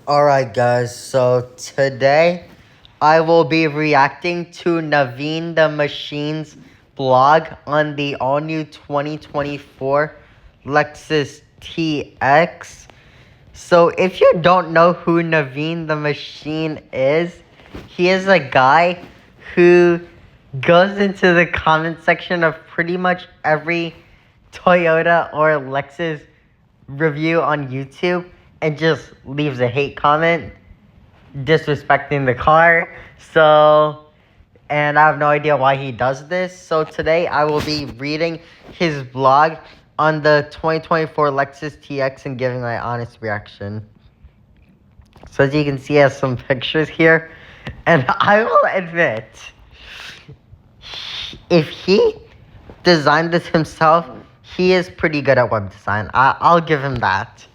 Alright guys, so today I will be reacting to Naveen the Machine's blog on the all-new 2024 Lexus TX. So if you don't know who Naveen the Machine is, he is a guy who goes into the comment section of pretty much every Toyota or Lexus review on YouTube and just leaves a hate comment disrespecting the car. And I have no idea why he does this. So today I will be reading his blog on the 2024 Lexus TX and giving my honest reaction. So as you can see, he has some pictures here. And I will admit, if he designed this himself, he is pretty good at web design. I'll give him that.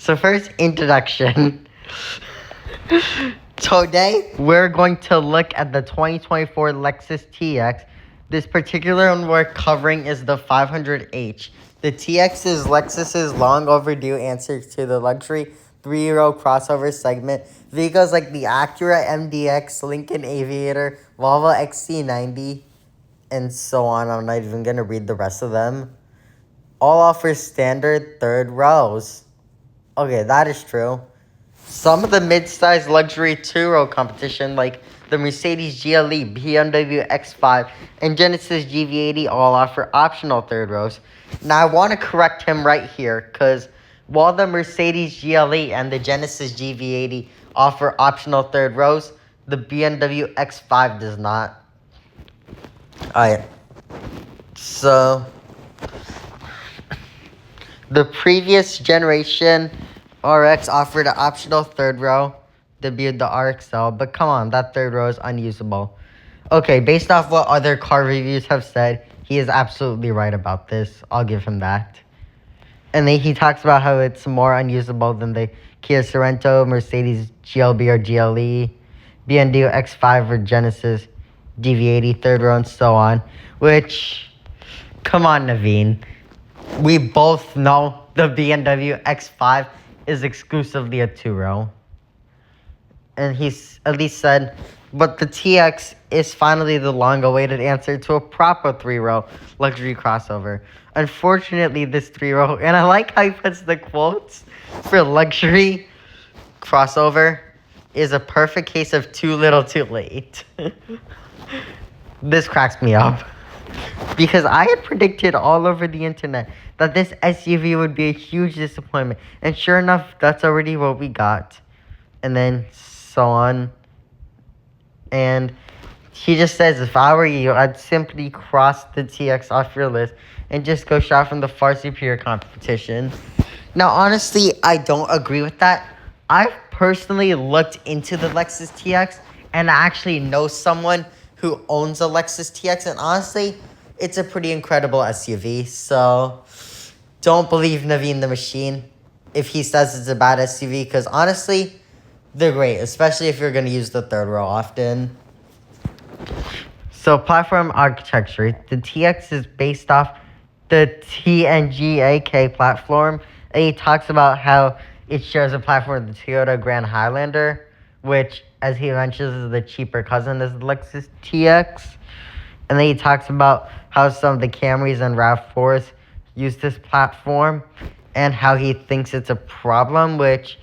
So first, introduction. Today, we're going to look at the 2024 Lexus TX. This particular one we're covering is the 500H. The TX is Lexus's long overdue answer to the luxury three-row crossover segment. Vehicles like the Acura MDX, Lincoln Aviator, Volvo XC90, and so on. I'm not even going to read the rest of them. All offer standard third rows. Okay, that is true. Some of the mid-size luxury two-row competition, like the Mercedes GLE, BMW X5, and Genesis GV80, all offer optional third rows. Now, I want to correct him right here, because while the Mercedes GLE and the Genesis GV80 offer optional third rows, the BMW X5 does not. Alright, so the previous generation RX offered an optional third row, debuted the RXL, but come on, that third row is unusable. Okay, based off what other car reviews have said, he is absolutely right about this. I'll give him that. And then he talks about how it's more unusable than the Kia Sorento, Mercedes GLB or GLE, BMW X5 or Genesis GV80 third row, and so on. Which, come on, Naveen. We both know the BMW X5 is exclusively a two-row. And he's at least said, but the TX is finally the long-awaited answer to a proper three-row luxury crossover. Unfortunately, this three-row, and I like how he puts the quotes for luxury crossover, is a perfect case of too little too late. This cracks me up. Because I had predicted all over the internet that this SUV would be a huge disappointment. And sure enough, that's already what we got. And then so on. And he just says, if I were you, I'd simply cross the TX off your list and just go shop from the far superior competition. Now, honestly, I don't agree with that. I've personally looked into the Lexus TX, and I actually know someone who owns a Lexus TX, and honestly, it's a pretty incredible SUV. So don't believe Naveen the Machine if he says it's a bad SUV, because honestly, they're great, especially if you're going to use the third row often. So platform architecture. The TX is based off the TNGA-K platform, and he talks about how it shares a platform with the Toyota Grand Highlander, which, as he mentions, is the cheaper cousin of the Lexus TX. And then he talks about how some of the Camrys and RAV4s use this platform and how he thinks it's a problem, which,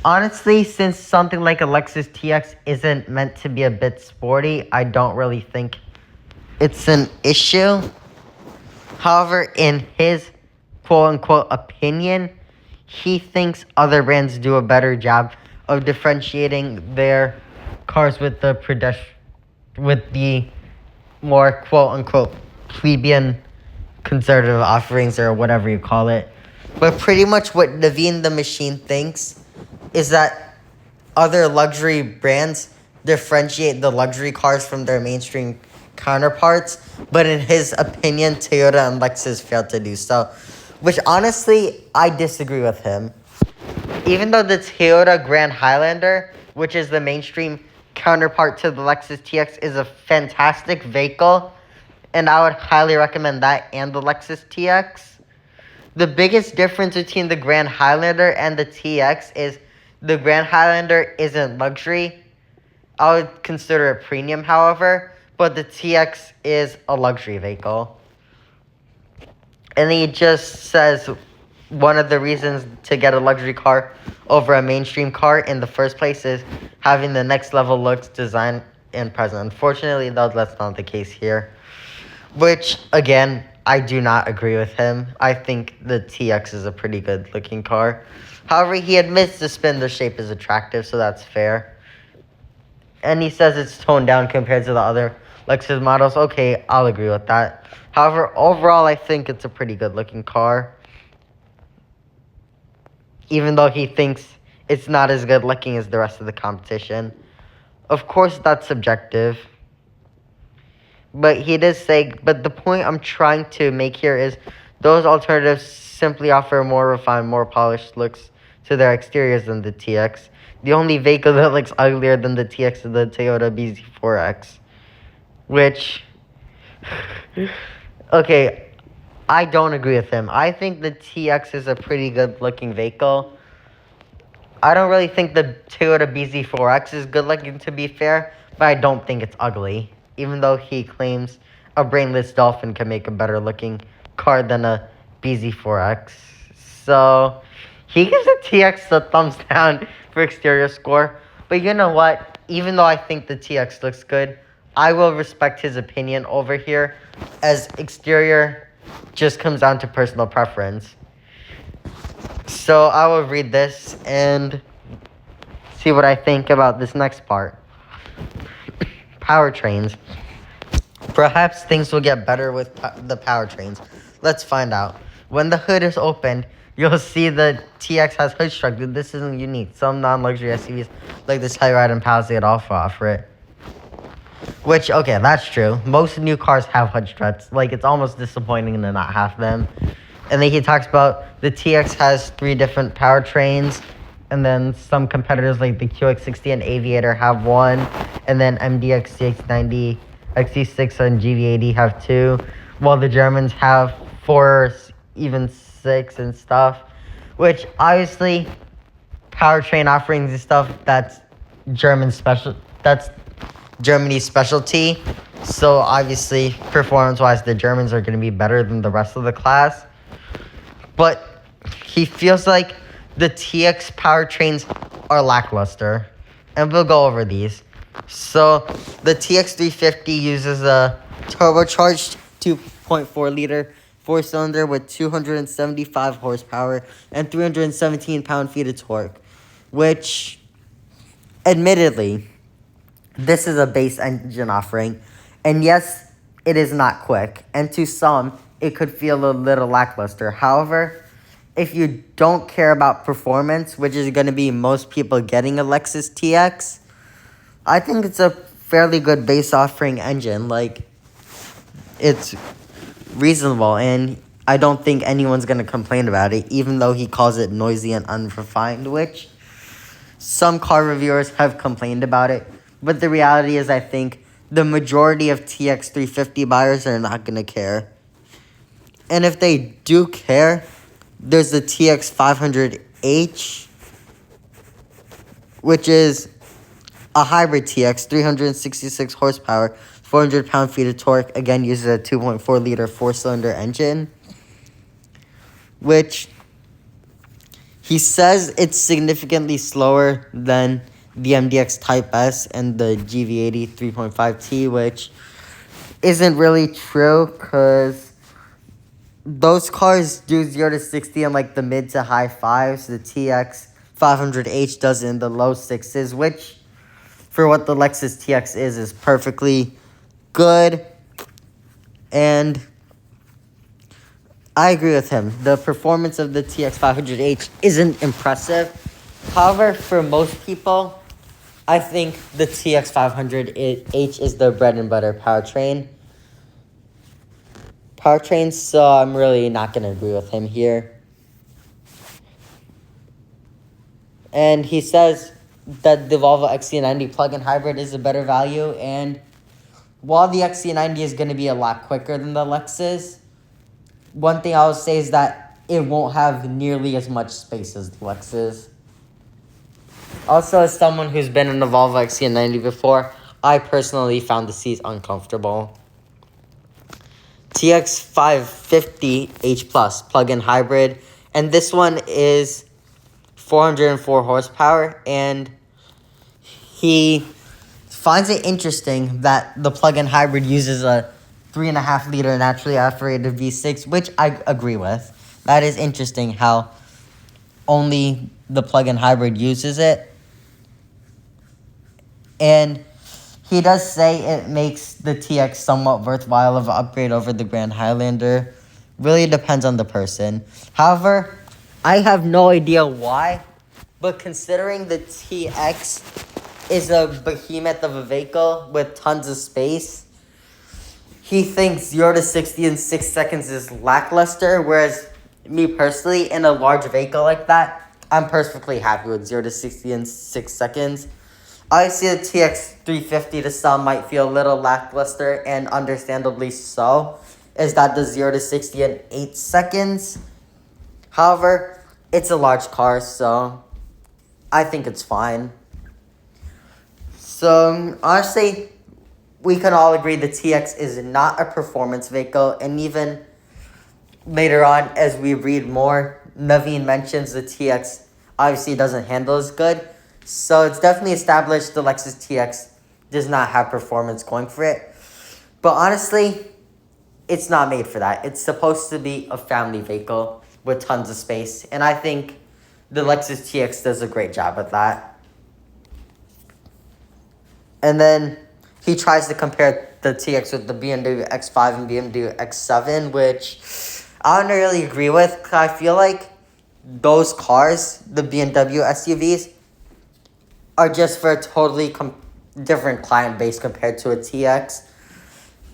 honestly, since something like a Lexus TX isn't meant to be a bit sporty, I don't really think it's an issue. However, in his quote-unquote opinion, he thinks other brands do a better job of differentiating their cars with the more quote-unquote plebeian conservative offerings or whatever you call it. But pretty much what Naveen the Machine thinks is that other luxury brands differentiate the luxury cars from their mainstream counterparts, but in his opinion, Toyota and Lexus failed to do so, which honestly, I disagree with him. Even though the Toyota Grand Highlander, which is the mainstream counterpart to the Lexus TX, is a fantastic vehicle, and I would highly recommend that and the Lexus TX. The biggest difference between the Grand Highlander and the TX is The Grand Highlander isn't luxury. I would consider it premium, however, but the TX is a luxury vehicle. And he just says one of the reasons to get a luxury car over a mainstream car in the first place is having the next level looks, design, and present. Unfortunately, though, that's not the case here. Which, again, I do not agree with him. I think the TX is a pretty good looking car. However, he admits the spindle shape is attractive, so that's fair. And he says it's toned down compared to the other Lexus models. Okay, I'll agree with that. However, overall, I think it's a pretty good looking car. Even though he thinks it's not as good looking as the rest of the competition. Of course, that's subjective. But he does say, but the point I'm trying to make here is those alternatives simply offer more refined, more polished looks to their exteriors than the TX. The only vehicle that looks uglier than the TX is the Toyota BZ4X. Which, okay, I don't agree with him. I think the TX is a pretty good looking vehicle. I don't really think the Toyota BZ4X is good looking, to be fair, but I don't think it's ugly. Even though he claims a brainless dolphin can make a better looking car than a BZ4X. So, he gives the TX the thumbs down for exterior score. But you know what? Even though I think the TX looks good, I will respect his opinion over here, as exterior just comes down to personal preference. So I will read this and see what I think about this next part. Powertrains. Perhaps things will get better with the powertrains. Let's find out. When the hood is opened, you'll see the TX has hood structure. This isn't unique. Some non-luxury SUVs like the Telluride and Palisade also offer it. Which, okay, that's true. Most new cars have hood struts. Like, it's almost disappointing to not have them. And then he talks about the TX has 3 different powertrains. And then some competitors like the QX60 and Aviator have 1. And then MDX CX90, XC6, and GV80 have 2. While the Germans have 4, even 6 and stuff. Which, obviously, powertrain offerings and stuff, that's Germany's specialty. So, obviously, performance-wise, the Germans are going to be better than the rest of the class. But he feels like the TX powertrains are lackluster. And we'll go over these. So, the TX 350 uses a turbocharged 2.4 liter 4-cylinder with 275 horsepower and 317 pound-feet of torque. Which, admittedly, this is a base engine offering. And yes, it is not quick. And to some, it could feel a little lackluster. However, if you don't care about performance, which is going to be most people getting a Lexus TX, I think it's a fairly good base offering engine. Like, it's reasonable, and I don't think anyone's going to complain about it, even though he calls it noisy and unrefined, which some car reviewers have complained about it. But the reality is, I think the majority of TX 350 buyers are not going to care. And if they do care, there's the TX 500H, which is a hybrid TX, 366 horsepower, 400 pound-feet of torque. Again, uses a 2.4 liter 4-cylinder engine, which he says it's significantly slower than the MDX Type S and the GV80 3.5T, which isn't really true because those cars do 0 to 60 in like the mid to high 5s. The TX 500H does it in the low 6s, which for what the Lexus TX is perfectly good. And I agree with him. The performance of the TX 500H isn't impressive. However, for most people, I think the TX 500H is the bread and butter powertrain. So I'm really not going to agree with him here. And he says that the Volvo XC90 plug-in hybrid is a better value, and while the XC90 is going to be a lot quicker than the Lexus, one thing I will say is that it won't have nearly as much space as the Lexus. Also, as someone who's been in a Volvo XC90 before, I personally found the seats uncomfortable. TX 550H Plus plug-in hybrid, and this one is 404 horsepower, and he finds it interesting that the plug-in hybrid uses a 3.5 liter naturally aspirated V6, which I agree with. That is interesting how only the plug-in hybrid uses it. And he does say it makes the TX somewhat worthwhile of an upgrade over the Grand Highlander. Really depends on the person. However, I have no idea why, but considering the TX is a behemoth of a vehicle with tons of space, he thinks 0 to 60 in 6 seconds is lackluster, whereas me personally, in a large vehicle like that, I'm perfectly happy with 0 to 60 in 6 seconds. Obviously, the TX 350 to some might feel a little lackluster, and understandably so, is that the 0 to 60 in 8 seconds. However, it's a large car, so I think it's fine. So, honestly, we can all agree the TX is not a performance vehicle, and even later on, as we read more, Naveen mentions the TX obviously doesn't handle as good. So it's definitely established the Lexus TX does not have performance going for it. But honestly, it's not made for that. It's supposed to be a family vehicle with tons of space. And I think the Lexus TX does a great job with that. And then he tries to compare the TX with the BMW X5 and BMW X7, which I don't really agree with. Cause I feel like those cars, the BMW SUVs, are just for a totally different client base compared to a TX.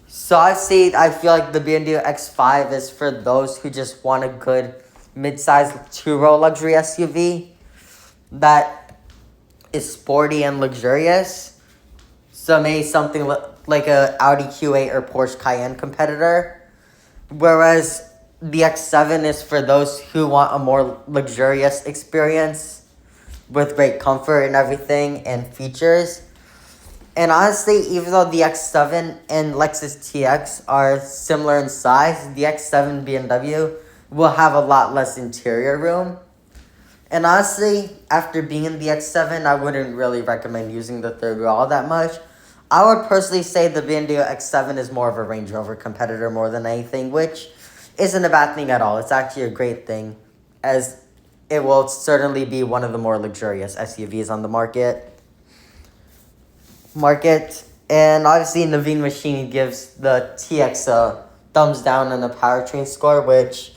So I feel like the BMW X5 is for those who just want a good mid-size two-row luxury SUV that is sporty and luxurious. So maybe something like a Audi Q8 or Porsche Cayenne competitor. Whereas the X7 is for those who want a more luxurious experience with great comfort and everything and features. And honestly, even though the X7 and Lexus TX are similar in size, the X7 BMW will have a lot less interior room. And honestly, after being in the X7, I wouldn't really recommend using the third row all that much. I would personally say the BMW X7 is more of a Range Rover competitor more than anything, which isn't a bad thing at all. It's actually a great thing, as it will certainly be one of the more luxurious SUVs on the market. And obviously, Naveen Machine gives the TX a thumbs down on the powertrain score, which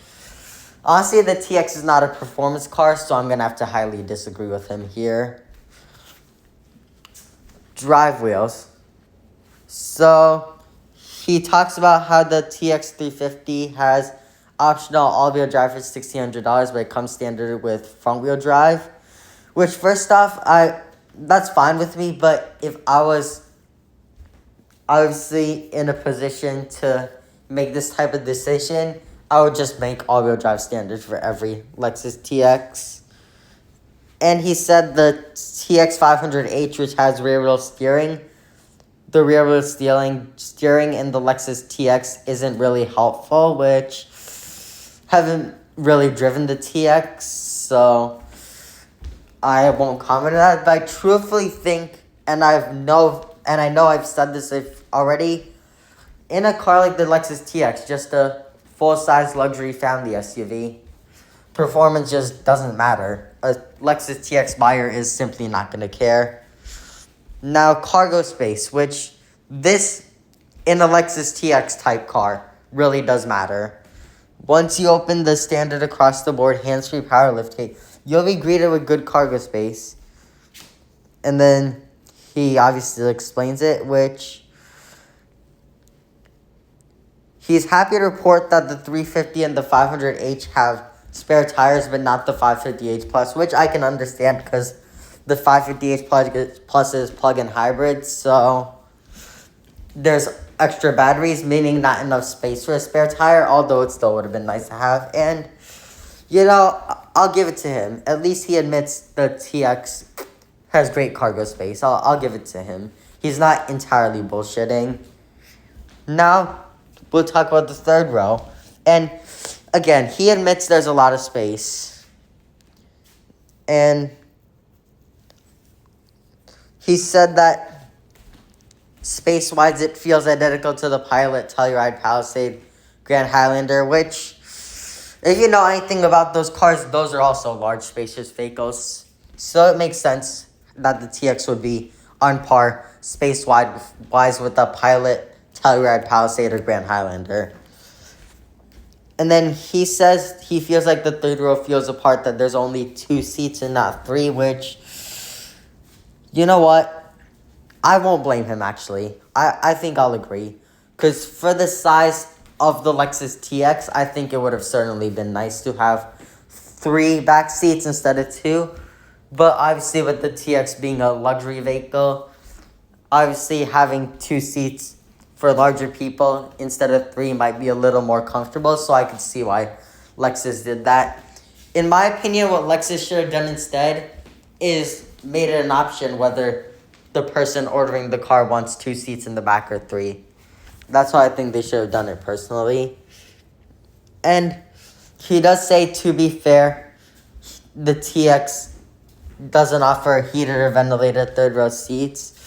honestly, the TX is not a performance car, so I'm going to have to highly disagree with him here. Drive wheels. So, he talks about how the TX 350 has optional all-wheel drive for $1,600, but it comes standard with front-wheel drive. Which, first off, that's fine with me, but if I was obviously in a position to make this type of decision, I would just make all-wheel drive standard for every Lexus TX. And he said the TX 500H, which has rear-wheel steering, the rear-wheel steering in the Lexus TX isn't really helpful, which haven't really driven the TX, so I won't comment on that. But I truthfully think, and I know I've said this already, in a car like the Lexus TX, just a full-size luxury family SUV, performance just doesn't matter. A Lexus TX buyer is simply not going to care. Now, cargo space, which this, in a Lexus TX type car, really does matter. Once you open the standard across-the-board hands-free power liftgate, you'll be greeted with good cargo space. And then he obviously explains it, which he's happy to report that the 350 and the 500H have spare tires, but not the 550H Plus, which I can understand because the 550H Plus is plug-in hybrid, so there's extra batteries, meaning not enough space for a spare tire, although it still would have been nice to have. And, you know, I'll give it to him. At least he admits the TX has great cargo space. I'll give it to him. He's not entirely bullshitting. Now, we'll talk about the third row. And again, he admits there's a lot of space. And he said that space-wise, it feels identical to the Pilot, Telluride, Palisade, Grand Highlander, which, if you know anything about those cars, those are also large, spacious vehicles. So it makes sense that the TX would be on par space-wise with the Pilot, Telluride, Palisade, or Grand Highlander. And then he says he feels like the third row feels apart, that there's only 2 seats and not 3, which, you know what? I won't blame him, actually. I think I'll agree. Because for the size of the Lexus TX, I think it would have certainly been nice to have 3 back seats instead of 2. But obviously with the TX being a luxury vehicle, obviously having 2 seats for larger people instead of 3 might be a little more comfortable. So I could see why Lexus did that. In my opinion, what Lexus should have done instead is made it an option whether the person ordering the car wants 2 seats in the back or 3. That's why I think they should have done it personally. And he does say, to be fair, the TX doesn't offer heated or ventilated third row seats,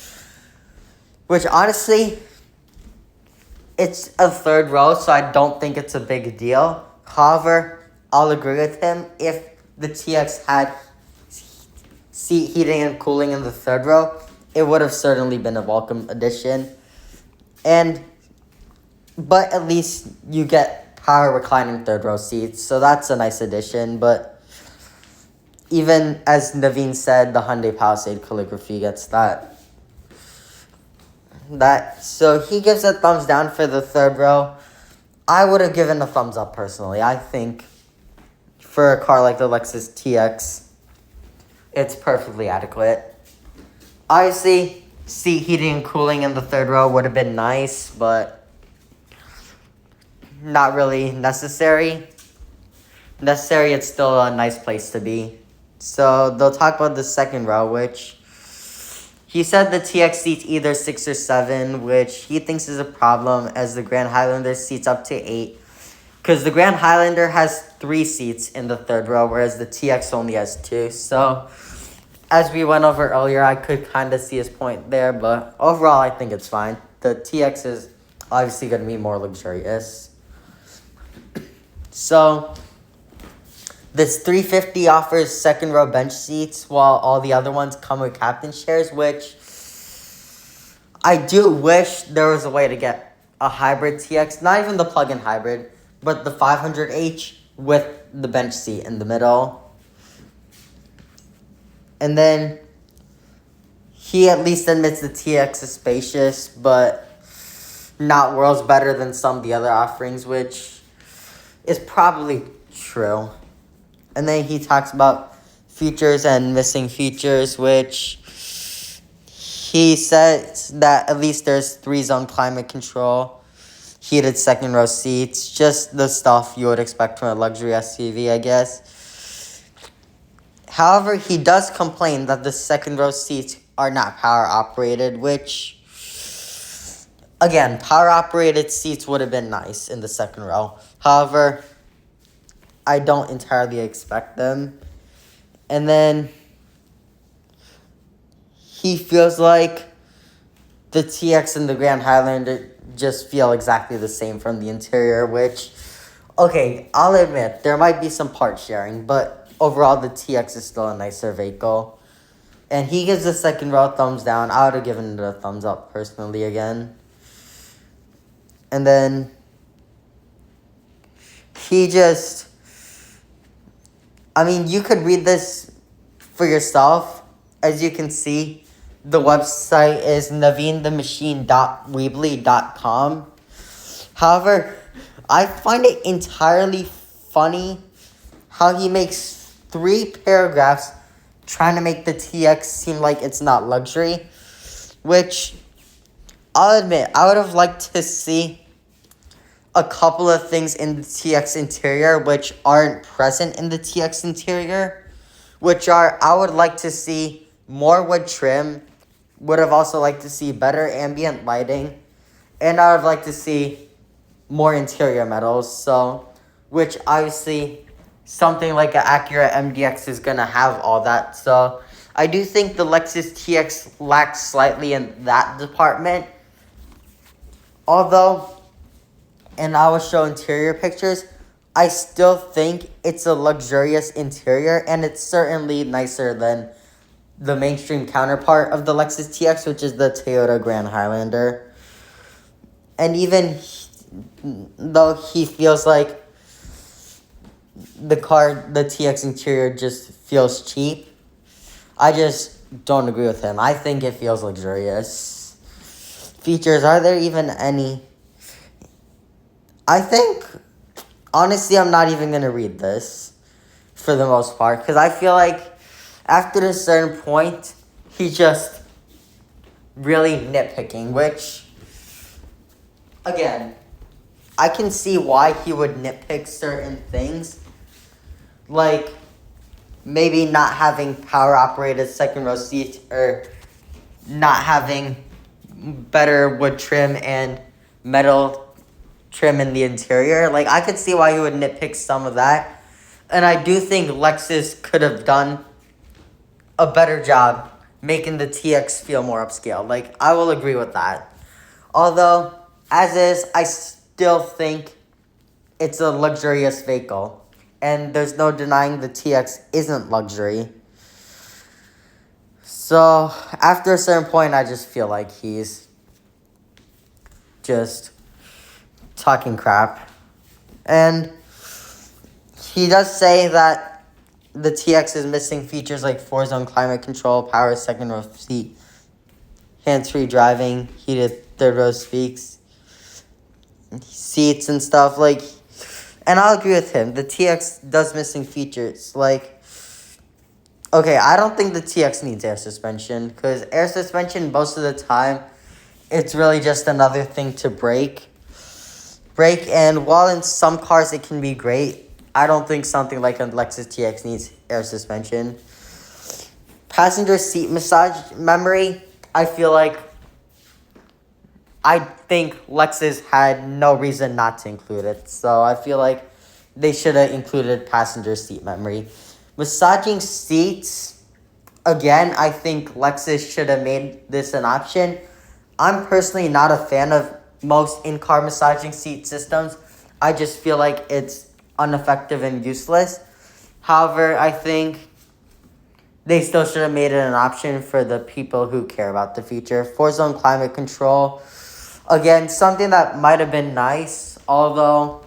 which honestly, it's a third row, so I don't think it's a big deal. However, I'll agree with him. If the TX had seat heating and cooling in the third row, it would have certainly been a welcome addition. But at least you get power reclining third row seats, so that's a nice addition. But even as Naveen said, the Hyundai Palisade calligraphy gets that. So he gives a thumbs down for the third row. I would have given a thumbs up personally. I think for a car like the Lexus TX, it's perfectly adequate. Obviously, seat heating and cooling in the third row would have been nice, but not really necessary. It's still a nice place to be. So they'll talk about the second row, which he said the TX seats either 6 or 7, which he thinks is a problem as the Grand Highlander seats up to 8. Because the Grand Highlander has 3 seats in the third row, whereas the TX only has 2. So as we went over earlier, I could kind of see his point there, but overall I think it's fine. The TX is obviously going to be more luxurious. So this 350 offers second row bench seats, while all the other ones come with captain chairs, which I do wish there was a way to get a hybrid TX, not even the plug-in hybrid, but the 500H with the bench seat in the middle. And then he at least admits the TX is spacious, but not worlds better than some of the other offerings, which is probably true. And then he talks about features and missing features, which he says that at least there's 3-zone climate control, heated second row seats, just the stuff you would expect from a luxury SUV, I guess. However, he does complain that the second row seats are not power operated, which, again, power operated seats would have been nice in the second row. However, I don't entirely expect them. And then he feels like the TX and the Grand Highlander just feel exactly the same from the interior, which, okay, I'll admit, there might be some part sharing, but overall the TX is still a nicer vehicle. And he gives the second row a thumbs down. I would have given it a thumbs up personally again. And then he just, you could read this for yourself. As you can see, the website is naveenthemachine.weebly.com. However, I find it entirely funny how he makes 3 paragraphs trying to make the TX seem like it's not luxury, which I'll admit, I would have liked to see a couple of things in the TX interior which aren't present in the TX interior, which are, I would like to see more wood trim. Would have also liked to see better ambient lighting. And I would like to see more interior metals. So, which obviously something like an Acura MDX is going to have all that. So, I do think the Lexus TX lacks slightly in that department. Although, and I will show interior pictures, I still think it's a luxurious interior, and it's certainly nicer than the mainstream counterpart of the Lexus TX, which is the Toyota Grand Highlander. And even though he feels like the TX interior just feels cheap, I just don't agree with him. I think it feels luxurious. Features, are there even any? I think, honestly, I'm not even going to read this for the most part, because I feel like after a certain point, he's just really nitpicking, which, again, I can see why he would nitpick certain things, like maybe not having power-operated second-row seats or not having better wood trim and metal trim in the interior. Like, I could see why he would nitpick some of that. And I do think Lexus could have done a better job making the TX feel more upscale. Like, I will agree with that. Although, as is, I still think it's a luxurious vehicle. And there's no denying the TX isn't luxury. So, after a certain point, I just feel like he's just talking crap. And he does say that the TX is missing features like 4-zone climate control, power second row seat, hands-free driving, heated third row seats and stuff. Like, and I'll agree with him. The TX does missing features. Like, okay, I don't think the TX needs air suspension, because air suspension, most of the time, it's really just another thing to brake. And while in some cars it can be great, I don't think something like a Lexus TX needs air suspension. Passenger seat massage memory, I think Lexus had no reason not to include it. So I feel like they should have included passenger seat memory. Massaging seats, again, I think Lexus should have made this an option. I'm personally not a fan of most in-car massaging seat systems. I just feel like it's ineffective and useless. However, I think they still should have made it an option for the people who care about the feature. 4-zone climate control, again, something that might have been nice, although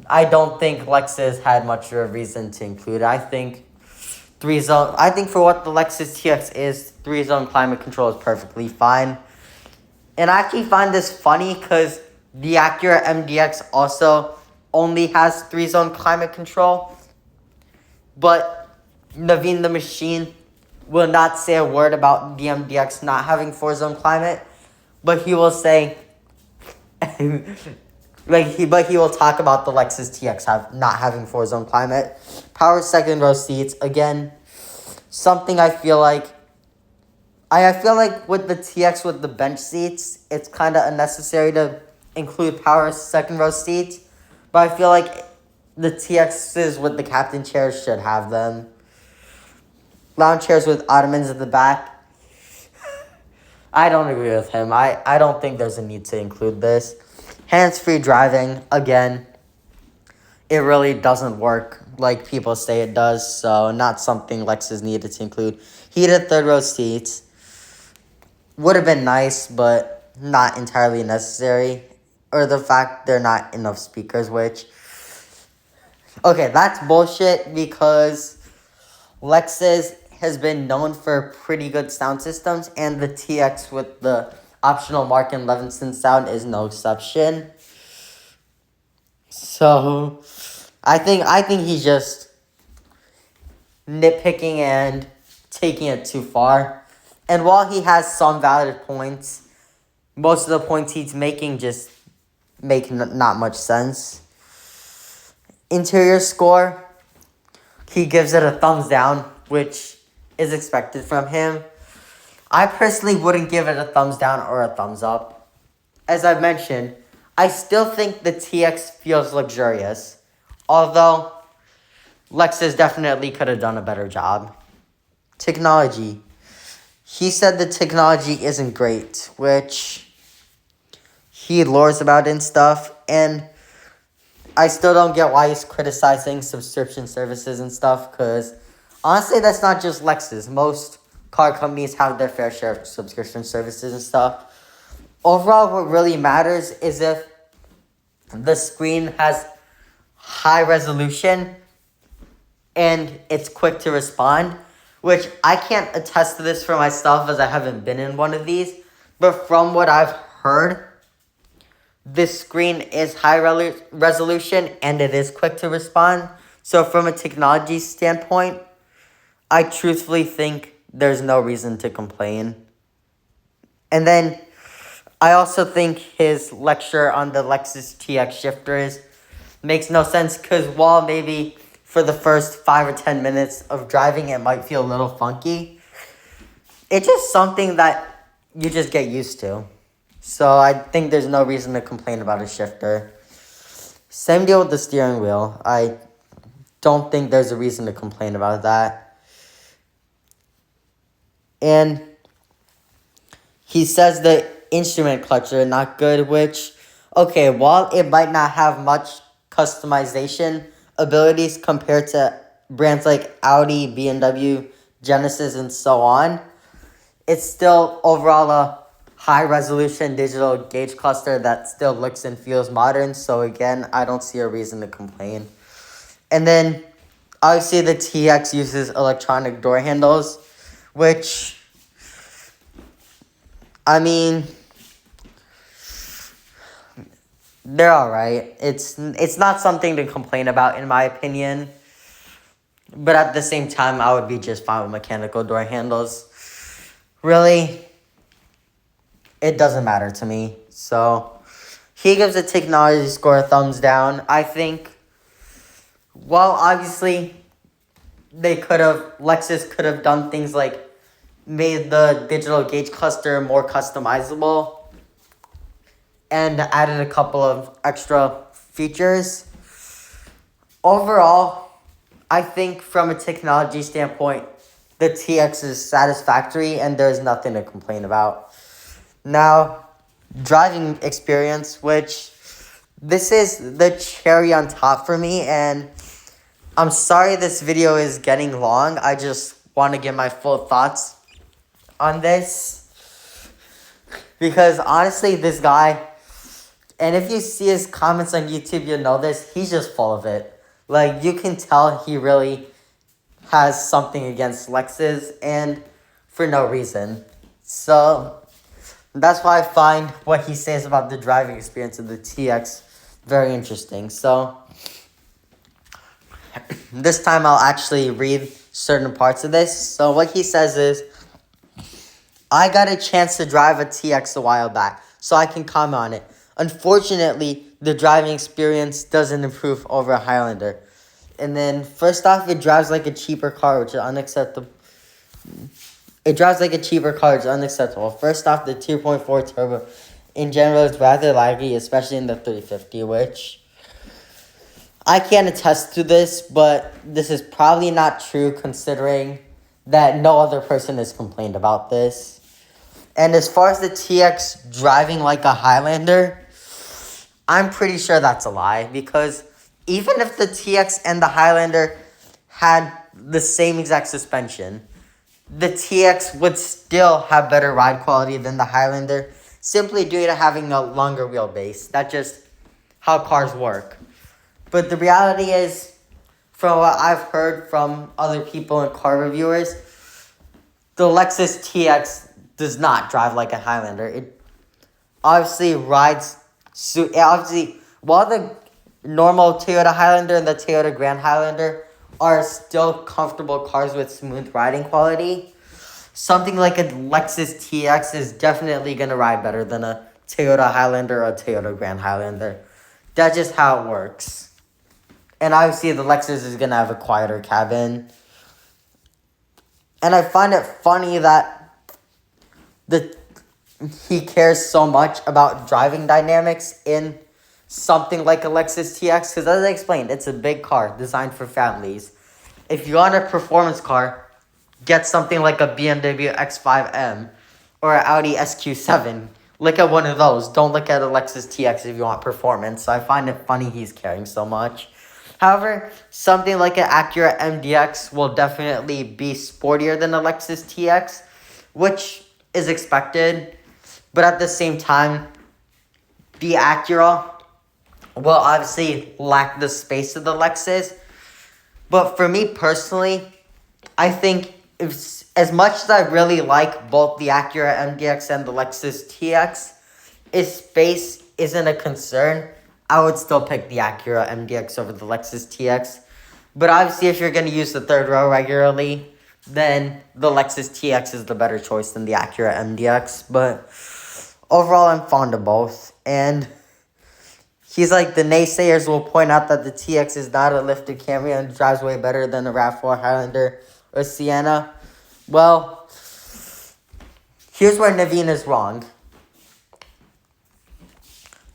I don't think Lexus had much of a reason to include it. I think for what the Lexus TX is, 3-zone climate control is perfectly fine. And I actually find this funny because the Acura MDX also only has 3-zone climate control. But Naveen the Machine will not say a word about the MDX not having 4-zone climate. But he will say, but he will talk about the Lexus TX not having 4-zone climate. Power second row seats, again, something I feel like with the TX with the bench seats, it's kind of unnecessary to include power second row seats. But I feel like the TXs with the captain chairs should have them. Lounge chairs with ottomans at the back. I don't agree with him. I don't think there's a need to include this. Hands-free driving, again, it really doesn't work like people say it does. So not something Lexus needed to include. Heated third row seats. Would have been nice, but not entirely necessary. Or the fact there are not enough speakers, which... Okay, that's bullshit because Lexus has been known for pretty good sound systems, and the TX with the optional Mark and Levinson sound is no exception. So, I think he's just nitpicking and taking it too far. And while he has some valid points, most of the points he's making just make not much sense. Interior score, he gives it a thumbs down, which is expected from him. I personally wouldn't give it a thumbs down or a thumbs up. As I've mentioned, I still think the TX feels luxurious, although Lexus definitely could have done a better job. Technology. He said the technology isn't great, which he lures about and stuff, and I still don't get why he's criticizing subscription services and stuff, because honestly, that's not just Lexus. Most car companies have their fair share of subscription services and stuff. Overall, what really matters is if the screen has high resolution and it's quick to respond, which I can't attest to this for myself as I haven't been in one of these, but from what I've heard, this screen is high resolution and it is quick to respond. So from a technology standpoint, I truthfully think there's no reason to complain. And then I also think his lecture on the Lexus TX shifters makes no sense, because while maybe for the first 5 or 10 minutes of driving it might feel a little funky, it's just something that you just get used to. So I think there's no reason to complain about a shifter. Same deal with the steering wheel. I don't think there's a reason to complain about that. And he says the instrument clutch are not good, which, okay, while it might not have much customization abilities compared to brands like Audi, BMW, Genesis, and so on, it's still overall a high-resolution digital gauge cluster that still looks and feels modern. So again, I don't see a reason to complain. And then, obviously, the TX uses electronic door handles, which, I mean, they're alright. It's not something to complain about, in my opinion. But at the same time, I would be just fine with mechanical door handles. Really, it doesn't matter to me. So, he gives the technology score a thumbs down. I think, well, obviously, Lexus could have done things like made the digital gauge cluster more customizable and added a couple of extra features. Overall, I think from a technology standpoint, the TX is satisfactory and there's nothing to complain about. Now, driving experience, which this is the cherry on top for me, and I'm sorry this video is getting long. I just want to give my full thoughts on this, because honestly, this guy, and if you see his comments on YouTube, you'll know this, he's just full of it. Like, you can tell he really has something against Lexus, and for no reason. So, that's why I find what he says about the driving experience of the TX very interesting. So, this time I'll actually read certain parts of this. So, what he says is, I got a chance to drive a TX a while back, so I can comment on it. Unfortunately, the driving experience doesn't improve over a Highlander. And then, first off, it drives like a cheaper car, which is unacceptable. First off, the 2.4 turbo in general is rather laggy, especially in the 350, which I can't attest to this, but this is probably not true considering that no other person has complained about this. And as far as the TX driving like a Highlander, I'm pretty sure that's a lie, because even if the TX and the Highlander had the same exact suspension, the TX would still have better ride quality than the Highlander, simply due to having a longer wheelbase. That's just how cars work. But the reality is, from what I've heard from other people and car reviewers, the Lexus TX does not drive like a Highlander. It obviously while the normal Toyota Highlander and the Toyota Grand Highlander are still comfortable cars with smooth riding quality, something like a Lexus TX is definitely going to ride better than a Toyota Highlander or a Toyota Grand Highlander. That's just how it works. And obviously the Lexus is going to have a quieter cabin. And I find it funny that the he cares so much about driving dynamics in something like a Lexus TX, because as I explained, it's a big car designed for families. If you want a performance car, get something like a BMW X5M or an Audi SQ7. Look at one of those. Don't look at a Lexus TX if you want performance. So I find it funny he's caring so much. However, something like an Acura MDX will definitely be sportier than a Lexus TX, which is expected. But at the same time, the Acura will obviously lack the space of the Lexus. But for me personally, I think if, as much as I really like both the Acura MDX and the Lexus TX, if space isn't a concern, I would still pick the Acura MDX over the Lexus TX. But obviously, if you're going to use the third row regularly, then the Lexus TX is the better choice than the Acura MDX. But overall, I'm fond of both. And he's like, the naysayers will point out that the TX is not a lifted Camry and drives way better than a RAV4 Highlander or Sienna. Well, here's where Naveen is wrong.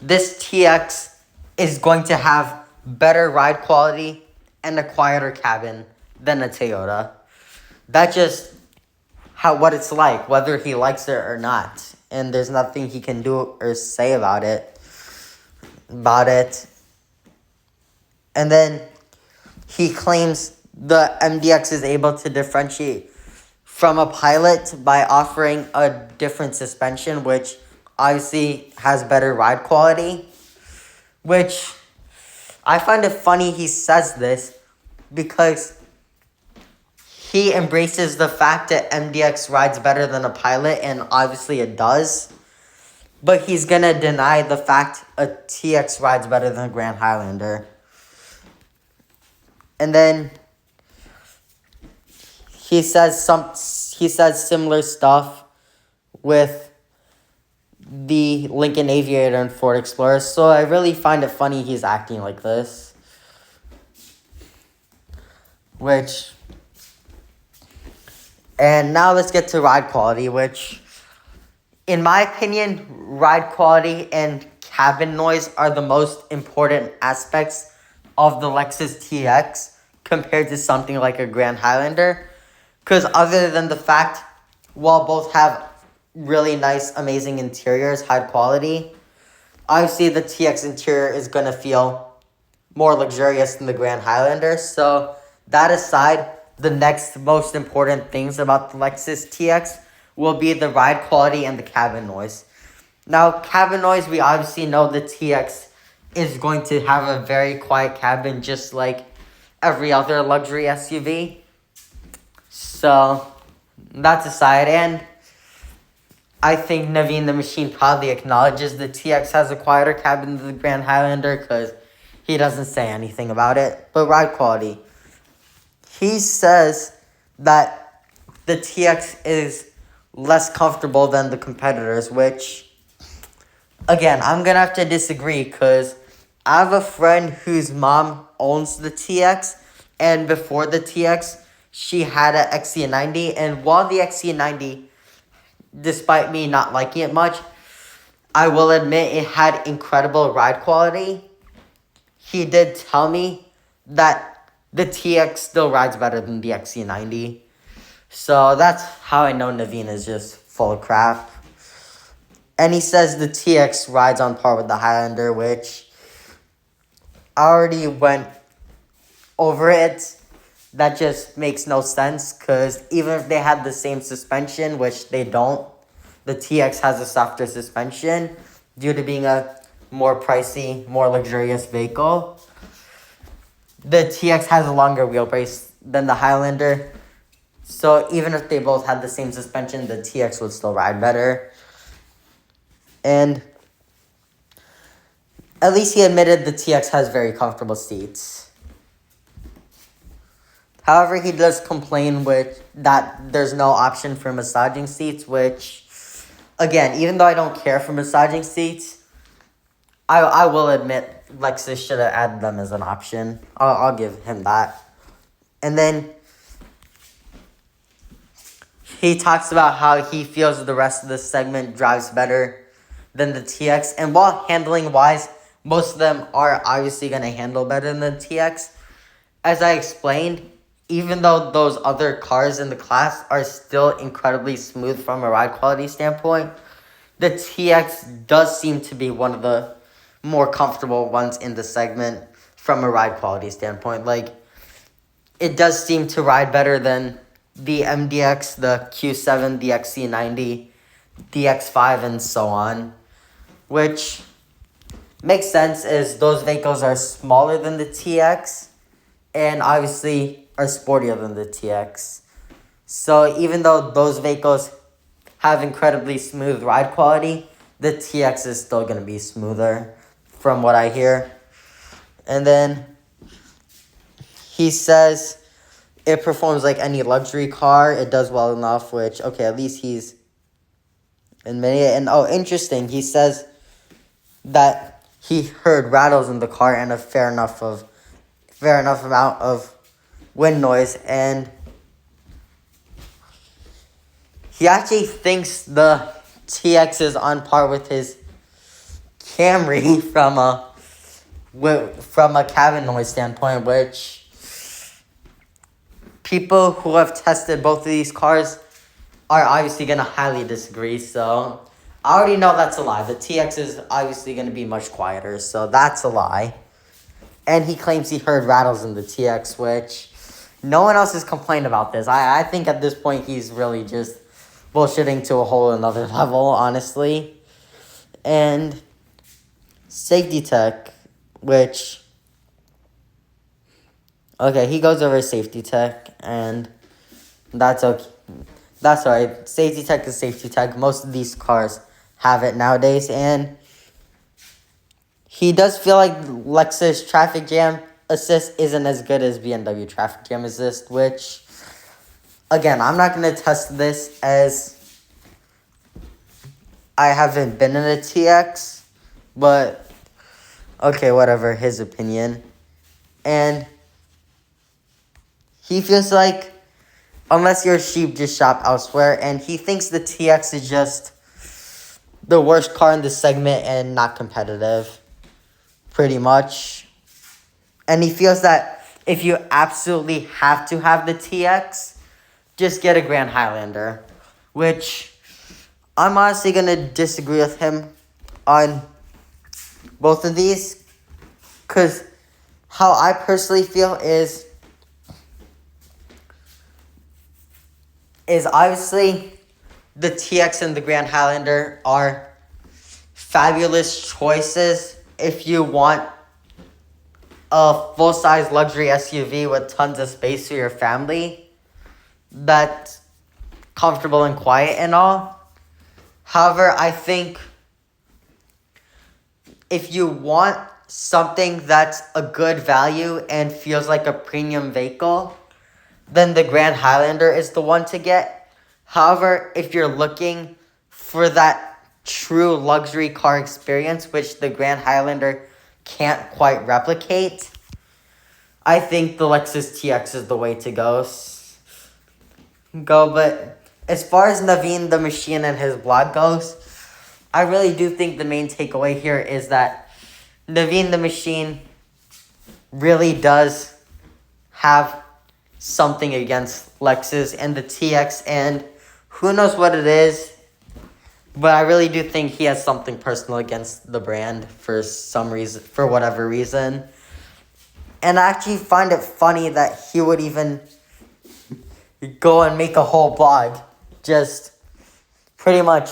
This TX is going to have better ride quality and a quieter cabin than a Toyota. That's just what it's like, whether he likes it or not. And there's nothing he can do or say about it. And then he claims the MDX is able to differentiate from a Pilot by offering a different suspension, which obviously has better ride quality. Which I find it funny he says this because he embraces the fact that MDX rides better than a Pilot, and obviously it does. But he's going to deny the fact a TX rides better than a Grand Highlander. And then he says similar stuff with the Lincoln Aviator and Ford Explorer. So I really find it funny he's acting like this. And now let's get to ride quality, which, in my opinion, ride quality and cabin noise are the most important aspects of the Lexus TX compared to something like a Grand Highlander. Because other than the fact, while both have really nice, amazing interiors, high quality, obviously the TX interior is going to feel more luxurious than the Grand Highlander. So that aside, the next most important things about the Lexus TX will be the ride quality and the cabin noise. Now, cabin noise, we obviously know the TX is going to have a very quiet cabin, just like every other luxury SUV. So that's aside, and I think Naveen the Machine proudly acknowledges the TX has a quieter cabin than the Grand Highlander because he doesn't say anything about it. But ride quality, he says that the TX is less comfortable than the competitors, which, again, I'm going to have to disagree because I have a friend whose mom owns the TX, and before the TX, she had an XC90, and while the XC90, despite me not liking it much, I will admit it had incredible ride quality. He did tell me that the TX still rides better than the XC90. So that's how I know Naveen is just full of crap. And he says the TX rides on par with the Highlander, which I already went over it. That just makes no sense because even if they had the same suspension, which they don't, the TX has a softer suspension due to being a more pricey, more luxurious vehicle. The TX has a longer wheelbase than the Highlander. So even if they both had the same suspension, the TX would still ride better. And at least he admitted the TX has very comfortable seats. However, he does complain that there's no option for massaging seats, which, again, even though I don't care for massaging seats, I will admit Lexus should have added them as an option. I'll give him that. And then He talks about how he feels the rest of the segment drives better than the TX. And while handling wise, most of them are obviously going to handle better than the TX. As I explained, even though those other cars in the class are still incredibly smooth from a ride quality standpoint, the TX does seem to be one of the more comfortable ones in the segment from a ride quality standpoint. Like, it does seem to ride better than the MDX, the Q7, the XC90, the X5, and so on. Which makes sense as those vehicles are smaller than the TX and obviously are sportier than the TX. So even though those vehicles have incredibly smooth ride quality, the TX is still going to be smoother from what I hear. And then he says it performs like any luxury car. It does well enough, which, okay, at least he's admitting it. And, oh, interesting, he says that he heard rattles in the car and a fair enough amount of wind noise. And he actually thinks the TX is on par with his Camry from a cabin noise standpoint, which people who have tested both of these cars are obviously going to highly disagree. So I already know that's a lie. The TX is obviously going to be much quieter, so that's a lie. And he claims he heard rattles in the TX, which no one else has complained about this. I think at this point he's really just bullshitting to a whole another level, honestly. And safety tech, which, okay, he goes over safety tech, and that's okay. That's alright. Safety tech is safety tech. Most of these cars have it nowadays, and he does feel like Lexus traffic jam assist isn't as good as BMW traffic jam assist, which, again, I'm not going to test this as I haven't been in a TX, but okay, whatever, his opinion. And he feels like, unless you're cheap, just shop elsewhere, and he thinks the TX is just the worst car in the segment and not competitive, pretty much. And he feels that if you absolutely have to have the TX, just get a Grand Highlander, which I'm honestly going to disagree with him on both of these, because how I personally feel is obviously the TX and the Grand Highlander are fabulous choices if you want a full-size luxury SUV with tons of space for your family that's comfortable and quiet and all. However, I think if you want something that's a good value and feels like a premium vehicle, then the Grand Highlander is the one to get. However, if you're looking for that true luxury car experience, which the Grand Highlander can't quite replicate, I think the Lexus TX is the way to go. But as far as Naveen the Machine and his blog goes, I really do think the main takeaway here is that Naveen the Machine really does have something against Lexus and the TX, and who knows what it is, but I really do think he has something personal against the brand for some reason, for whatever reason. And I actually find it funny that he would even go and make a whole blog, just pretty much,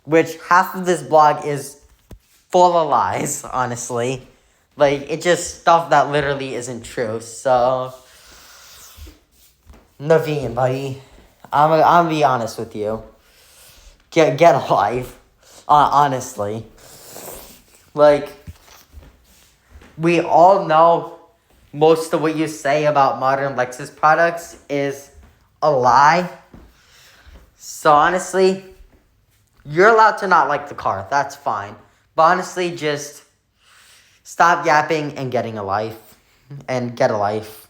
which half of this blog is full of lies, honestly. Like, it's just stuff that literally isn't true. So, Naveen, buddy, I'm gonna be honest with you. Get a life, honestly. Like, we all know most of what you say about modern Lexus products is a lie. So honestly, you're allowed to not like the car. That's fine. But honestly, just stop yapping and getting a life. And get a life.